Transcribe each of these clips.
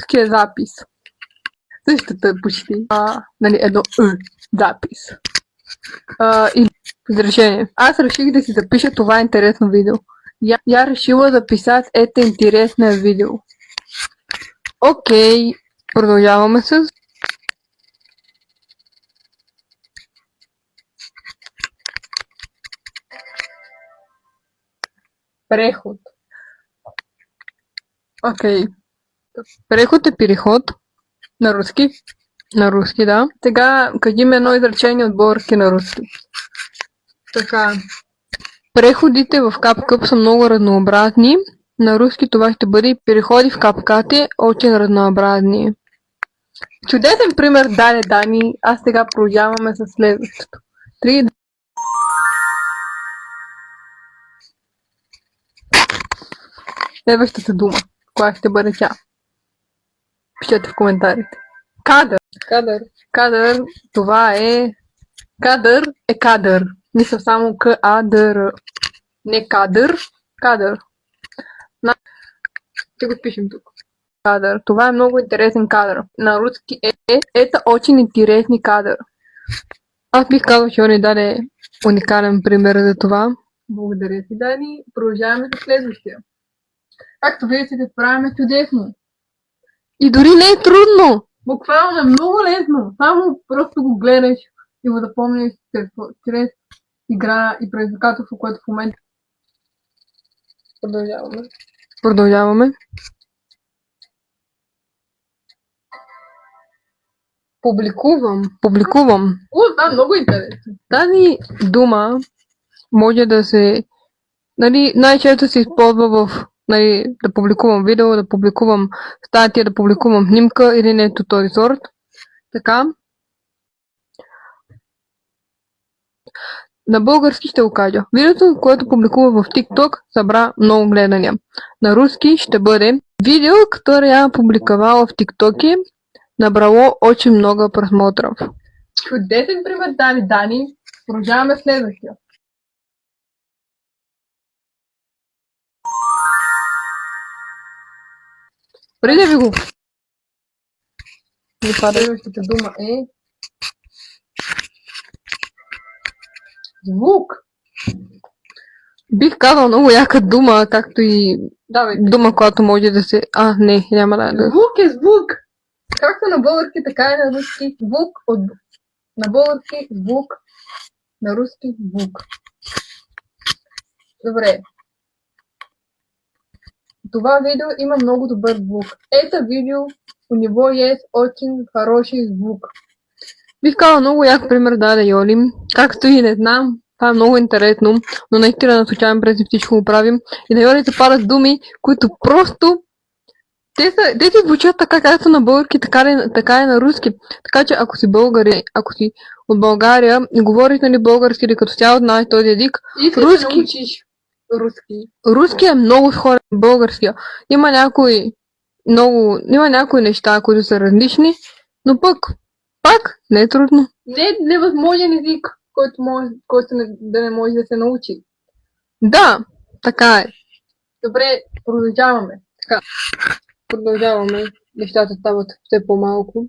Такия запис. Същото е почти. Нали, едно запис. Или изречение. Аз реших да си запиша това интересно видео. Я решила да писать это интересное видео. Окей, продължаваме с преход. Окей. Преход е переход. На руски. На руски, да. Сега кажем едно изречение от български на руски. Така. Преходите в CapCut са много разнообразни. На руски това ще бъде переходи в CapCut очень разнообразни. Чудесен пример даде Дани. Аз сега продължаваме с следващото. 3. Следващата дума. Коя ще бъде тя? Пишете в коментарите. Кадър. Кадър. Това е... Кадър е кадър. Мисля само К-А-Д-Р. Не кадър. Кадър. Ще го пишем тук. Кадър. Това е много интересен кадър. На руски это очень интересный кадър. Аз бих казал, че он ни даде уникален пример за това. Благодаря ти, Дани. Продължаваме с следващия. Както виждате, правим чудесно. И дори не е трудно. Буквално е много лесно. Само просто го гледаш и го запомниш чрез игра и предизвикателство, което в момента продължаваме. Публикувам. Да, много интересно. Тази дума може да се... Нали, най-често се използва в... Нали, да публикувам видео, да публикувам статия, да публикувам снимка или нещо този сорт. Така. На български ще го кажа. Видеото, което публикува в TikTok, събра много гледания. На руски ще бъде видео, което я публиковала в TikTok, набрало очень много просмотров. Чудесен пример дали Дани. Продължаваме следващия. Преди ви го... Следващата дума е... Звук. Бих казал много яка дума, както и дума, която може да се... Не, няма да... Звук е звук. Както на български, така и на руски. Звук от... На български звук. На руски звук. Добре. Това видео има много добър звук. Это видео у него есть очень хороший звук. Бих казал много як пример даде Йоли. Както и не знам, това е много интересно, но наистина на случайен принцип всичко го правим. И на Йоли се падат думи, които просто... Те си звучат така, както на български, така и на руски. Така че ако си българин, ако си от България и говориш нали български или като цяло знаеш този език, руски е много сходен на българския. Има някои неща, които са различни, но пак не е трудно. Не е невъзможен език, който да не може да се научи. Да, така е. Добре, продължаваме. Така. Продължаваме. Нещата стават все по-малко.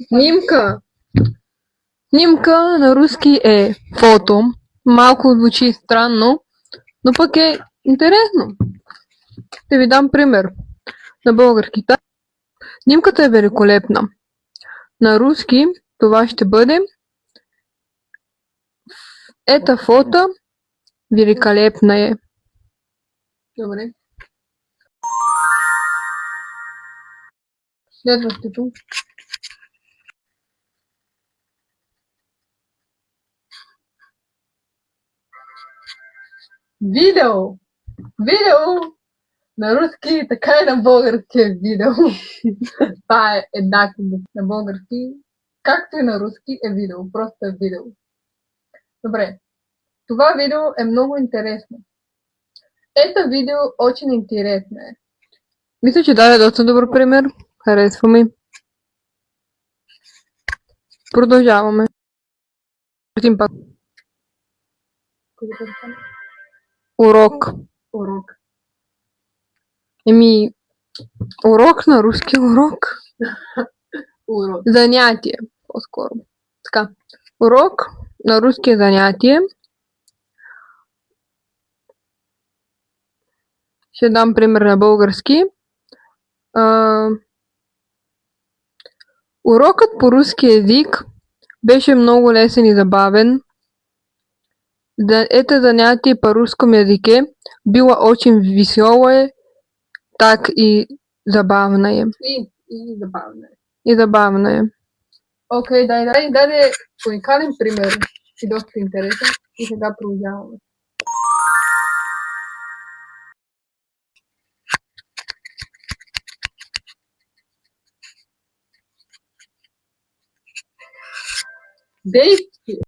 Снимка. Снимка на руски е фото. Малко звучи странно, но пък е интересно. Ще ви дам пример. На български. Снимката е великолепна. На руски това ще бъде ета фото великолепна е. Добре. Следващото. Видео. На руски, така и на български е видео. Това е еднакво на български, както и на руски е видео. Просто е видео. Добре. Това видео е много интересно. Это видео очень интересно е. Мисля, че даде доста добър пример. Харесва ми. Продължаваме. Един пак. Урок. Урок. Еми, урок на руски урок. Урок. Занятие, по-скоро. Така. Урок на руски занятие. Ще дам пример на български. Урокът по руски език беше много лесен и забавен. Это занятие по русском языке было очень веселое, так и забавное. И забавно е. И забавное. Окей, дай да уникален пример. И доста интересен. И сега продължаваме. Действие.